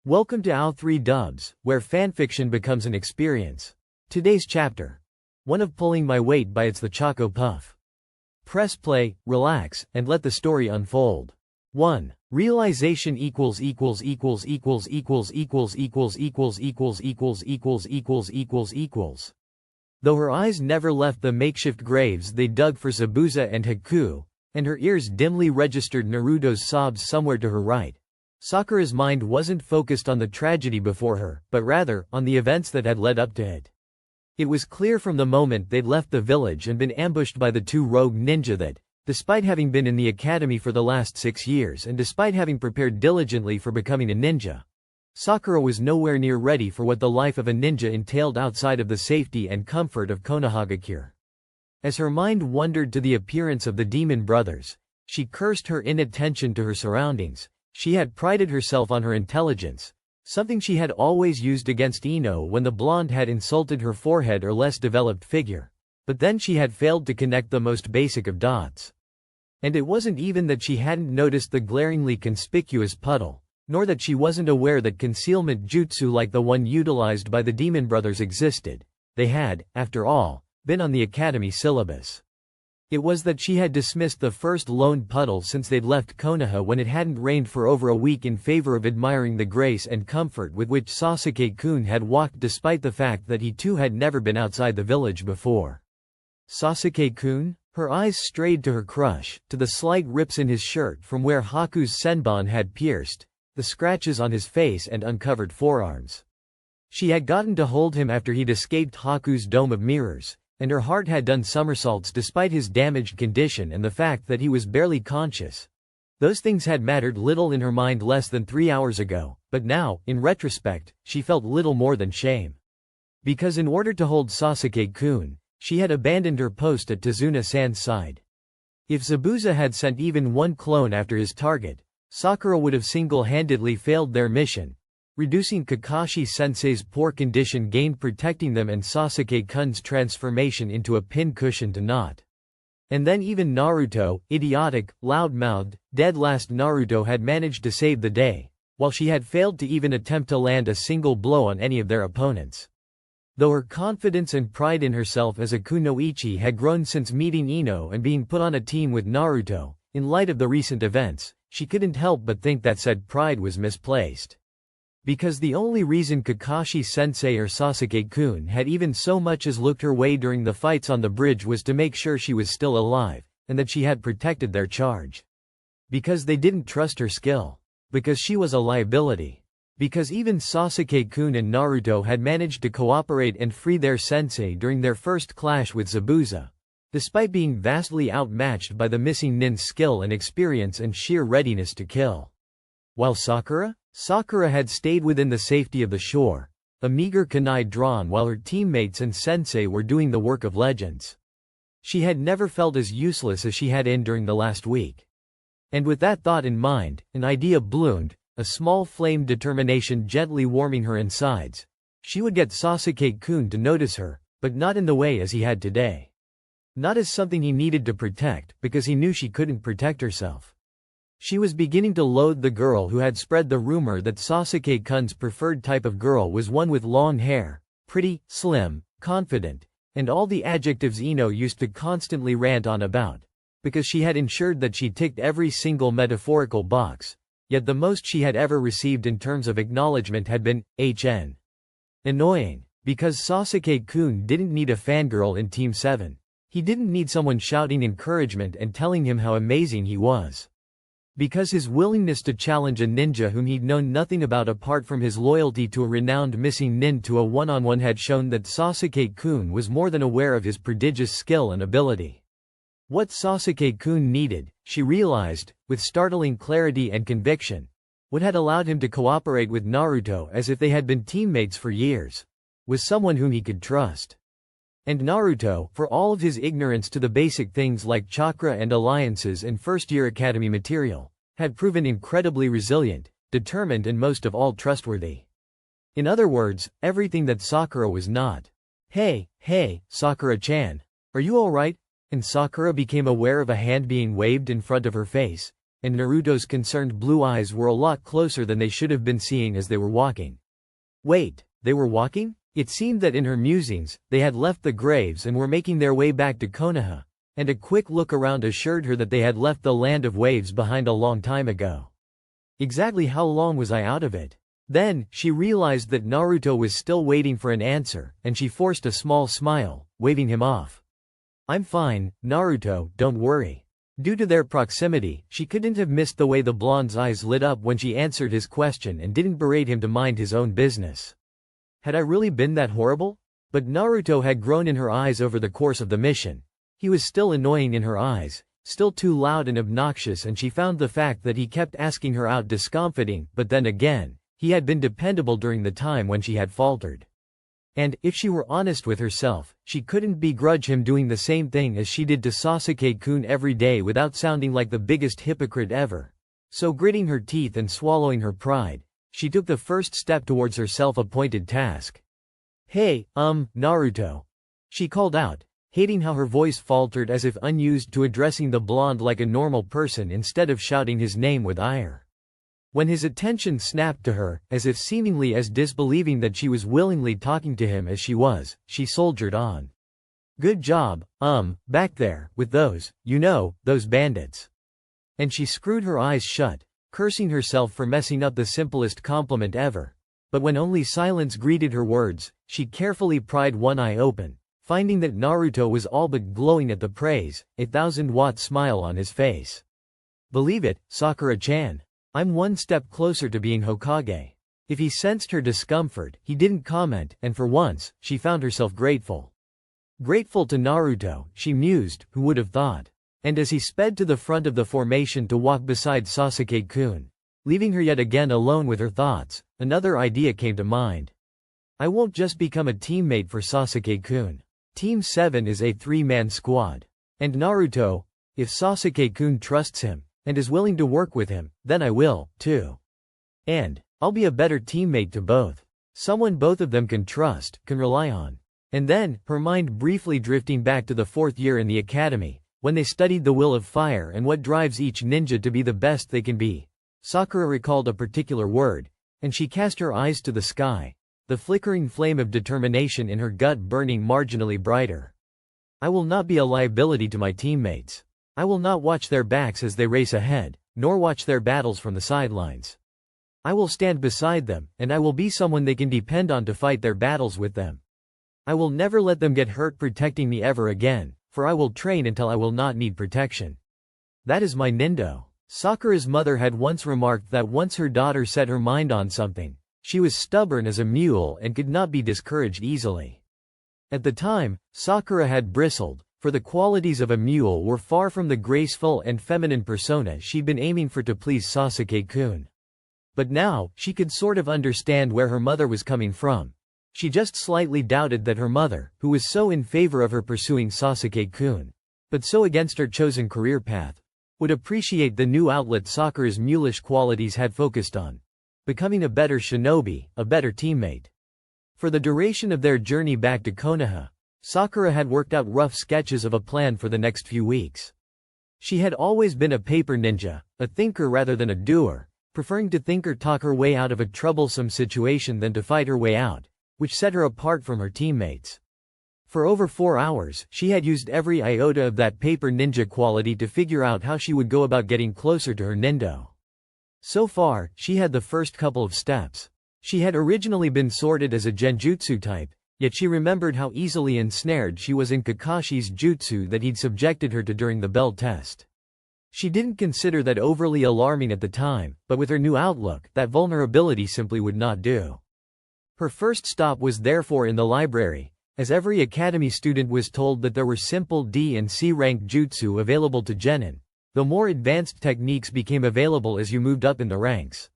Welcome to OW3 Dubs, where fanfiction becomes an experience. Today's chapter. One of pulling my weight by It's the Choco Puff. Press play, relax, and let the story unfold. 1. Realization equals. Though her eyes never left the makeshift graves they dug for Zabuza and Haku, and her ears dimly registered Naruto's sobs somewhere to her right, Sakura's mind wasn't focused on the tragedy before her, but rather, on the events that had led up to it. It was clear from the moment they'd left the village and been ambushed by the two rogue ninja that, despite having been in the academy for the last 6 years and despite having prepared diligently for becoming a ninja, Sakura was nowhere near ready for what the life of a ninja entailed outside of the safety and comfort of Konohagakure. As her mind wandered to the appearance of the demon brothers, she cursed her inattention to her surroundings. She had prided herself on her intelligence, something she had always used against Ino when the blonde had insulted her forehead or less developed figure, but then she had failed to connect the most basic of dots. And it wasn't even that she hadn't noticed the glaringly conspicuous puddle, nor that she wasn't aware that concealment jutsu like the one utilized by the demon brothers existed. They had, after all, been on the academy syllabus. It was that she had dismissed the first lone puddle since they'd left Konoha when it hadn't rained for over a week in favor of admiring the grace and comfort with which Sasuke-kun had walked despite the fact that he too had never been outside the village before. Sasuke-kun? Her eyes strayed to her crush, to the slight rips in his shirt from where Haku's senbon had pierced, the scratches on his face and uncovered forearms. She had gotten to hold him after he'd escaped Haku's dome of mirrors, and her heart had done somersaults despite his damaged condition and the fact that he was barely conscious. Those things had mattered little in her mind less than 3 hours ago, but now, in retrospect, she felt little more than shame. Because in order to hold Sasuke-kun, she had abandoned her post at Tazuna-san's side. If Zabuza had sent even one clone after his target, Sakura would have single-handedly failed their mission, reducing Kakashi-sensei's poor condition gained protecting them and Sasuke-kun's transformation into a pincushion to not. And then even Naruto, idiotic, loud-mouthed, dead-last Naruto had managed to save the day, while she had failed to even attempt to land a single blow on any of their opponents. Though her confidence and pride in herself as a kunoichi had grown since meeting Ino and being put on a team with Naruto, in light of the recent events, she couldn't help but think that said pride was misplaced. Because the only reason Kakashi-sensei or Sasuke-kun had even so much as looked her way during the fights on the bridge was to make sure she was still alive, and that she had protected their charge. Because they didn't trust her skill. Because she was a liability. Because even Sasuke-kun and Naruto had managed to cooperate and free their sensei during their first clash with Zabuza, despite being vastly outmatched by the missing nin's skill and experience and sheer readiness to kill. While Sakura had stayed within the safety of the shore, a meager kunai drawn while her teammates and sensei were doing the work of legends. She had never felt as useless as she had during the last week. And with that thought in mind, an idea bloomed, a small flame determination gently warming her insides. She would get Sasuke-kun to notice her, but not in the way as he had today. Not as something he needed to protect, because he knew she couldn't protect herself. She was beginning to loathe the girl who had spread the rumor that Sasuke-kun's preferred type of girl was one with long hair, pretty, slim, confident, and all the adjectives Ino used to constantly rant on about, because she had ensured that she ticked every single metaphorical box, yet the most she had ever received in terms of acknowledgement had been, HN. Annoying, because Sasuke-kun didn't need a fangirl in Team 7. He didn't need someone shouting encouragement and telling him how amazing he was. Because his willingness to challenge a ninja whom he'd known nothing about apart from his loyalty to a renowned missing nin to a one-on-one had shown that Sasuke-kun was more than aware of his prodigious skill and ability. What Sasuke-kun needed, she realized, with startling clarity and conviction, what had allowed him to cooperate with Naruto as if they had been teammates for years, was someone whom he could trust. And Naruto, for all of his ignorance to the basic things like chakra and alliances and first-year academy material, had proven incredibly resilient, determined and most of all trustworthy. In other words, everything that Sakura was not. Hey, Sakura-chan. Are you alright? And Sakura became aware of a hand being waved in front of her face, and Naruto's concerned blue eyes were a lot closer than they should have been seeing as they were walking. Wait, they were walking? It seemed that in her musings, they had left the graves and were making their way back to Konoha, and a quick look around assured her that they had left the land of waves behind a long time ago. Exactly how long was I out of it? Then, she realized that Naruto was still waiting for an answer, and she forced a small smile, waving him off. I'm fine, Naruto, don't worry. Due to their proximity, she couldn't have missed the way the blonde's eyes lit up when she answered his question and didn't berate him to mind his own business. Had I really been that horrible? But Naruto had grown in her eyes over the course of the mission. He was still annoying in her eyes, still too loud and obnoxious, and she found the fact that he kept asking her out discomforting, but then again, he had been dependable during the time when she had faltered. And, if she were honest with herself, she couldn't begrudge him doing the same thing as she did to Sasuke-kun every day without sounding like the biggest hypocrite ever. So gritting her teeth and swallowing her pride, she took the first step towards her self-appointed task. Hey, Naruto. She called out, hating how her voice faltered as if unused to addressing the blonde like a normal person instead of shouting his name with ire. When his attention snapped to her, as if seemingly as disbelieving that she was willingly talking to him as she was, she soldiered on. Good job, back there, with those, those bandits. And she screwed her eyes shut, cursing herself for messing up the simplest compliment ever. But when only silence greeted her words, she carefully pried one eye open, finding that Naruto was all but glowing at the praise, a 1,000-watt smile on his face. Believe it, Sakura-chan. I'm one step closer to being Hokage. If he sensed her discomfort, he didn't comment, and for once, she found herself grateful. Grateful to Naruto, she mused, who would have thought? And as he sped to the front of the formation to walk beside Sasuke-kun, leaving her yet again alone with her thoughts, another idea came to mind. I won't just become a teammate for Sasuke-kun. Team 7 is a 3-man squad. And Naruto, if Sasuke-kun trusts him, and is willing to work with him, then I will, too. And I'll be a better teammate to both. Someone both of them can trust, can rely on. And then, her mind briefly drifting back to the 4th year in the academy, when they studied the will of fire and what drives each ninja to be the best they can be. Sakura recalled a particular word, and she cast her eyes to the sky, the flickering flame of determination in her gut burning marginally brighter. I will not be a liability to my teammates. I will not watch their backs as they race ahead, nor watch their battles from the sidelines. I will stand beside them, and I will be someone they can depend on to fight their battles with them. I will never let them get hurt protecting me ever again, for I will train until I will not need protection. That is my Nindo. Sakura's mother had once remarked that once her daughter set her mind on something, she was stubborn as a mule and could not be discouraged easily. At the time, Sakura had bristled, for the qualities of a mule were far from the graceful and feminine persona she'd been aiming for to please Sasuke-kun. But now, she could sort of understand where her mother was coming from. She just slightly doubted that her mother, who was so in favor of her pursuing Sasuke-kun, but so against her chosen career path, would appreciate the new outlet Sakura's mulish qualities had focused on. Becoming a better shinobi, a better teammate. For the duration of their journey back to Konoha, Sakura had worked out rough sketches of a plan for the next few weeks. She had always been a paper ninja, a thinker rather than a doer, preferring to think or talk her way out of a troublesome situation than to fight her way out, which set her apart from her teammates. For over 4 hours, she had used every iota of that paper ninja quality to figure out how she would go about getting closer to her Nindo. So far, she had the first couple of steps. She had originally been sorted as a genjutsu type, yet she remembered how easily ensnared she was in Kakashi's jutsu that he'd subjected her to during the bell test. She didn't consider that overly alarming at the time, but with her new outlook, that vulnerability simply would not do. Her first stop was therefore in the library, as every academy student was told that there were simple D and C rank jutsu available to genin, though more advanced techniques became available as you moved up in the ranks.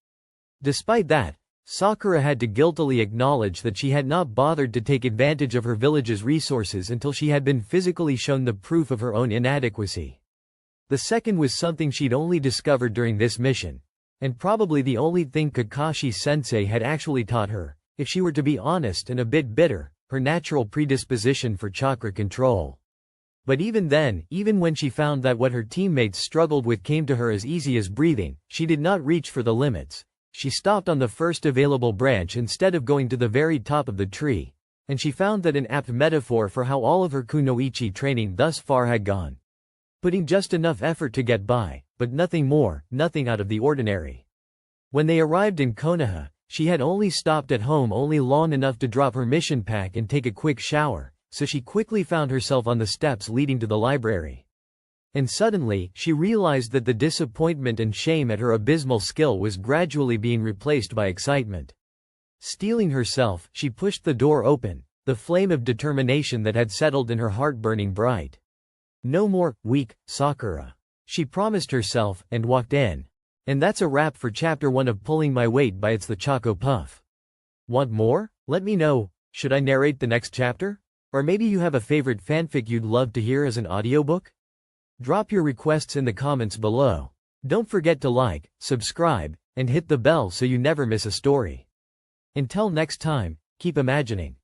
Despite that, Sakura had to guiltily acknowledge that she had not bothered to take advantage of her village's resources until she had been physically shown the proof of her own inadequacy. The second was something she'd only discovered during this mission, and probably the only thing Kakashi-sensei had actually taught her, if she were to be honest and a bit bitter, her natural predisposition for chakra control. But even then, even when she found that what her teammates struggled with came to her as easy as breathing, she did not reach for the limits. She stopped on the first available branch instead of going to the very top of the tree. And she found that an apt metaphor for how all of her kunoichi training thus far had gone. Putting just enough effort to get by, but nothing more, nothing out of the ordinary. When they arrived in Konoha, she had only stopped at home only long enough to drop her mission pack and take a quick shower, so she quickly found herself on the steps leading to the library. And suddenly, she realized that the disappointment and shame at her abysmal skill was gradually being replaced by excitement. Steeling herself, she pushed the door open, the flame of determination that had settled in her heart burning bright. No more, weak, Sakura. She promised herself, and walked in. And that's a wrap for Chapter 1 of Pulling My Weight by It's the Choco Puff. Want more? Let me know. Should I narrate the next chapter? Or maybe you have a favorite fanfic you'd love to hear as an audiobook? Drop your requests in the comments below. Don't forget to like, subscribe, and hit the bell so you never miss a story. Until next time, keep imagining.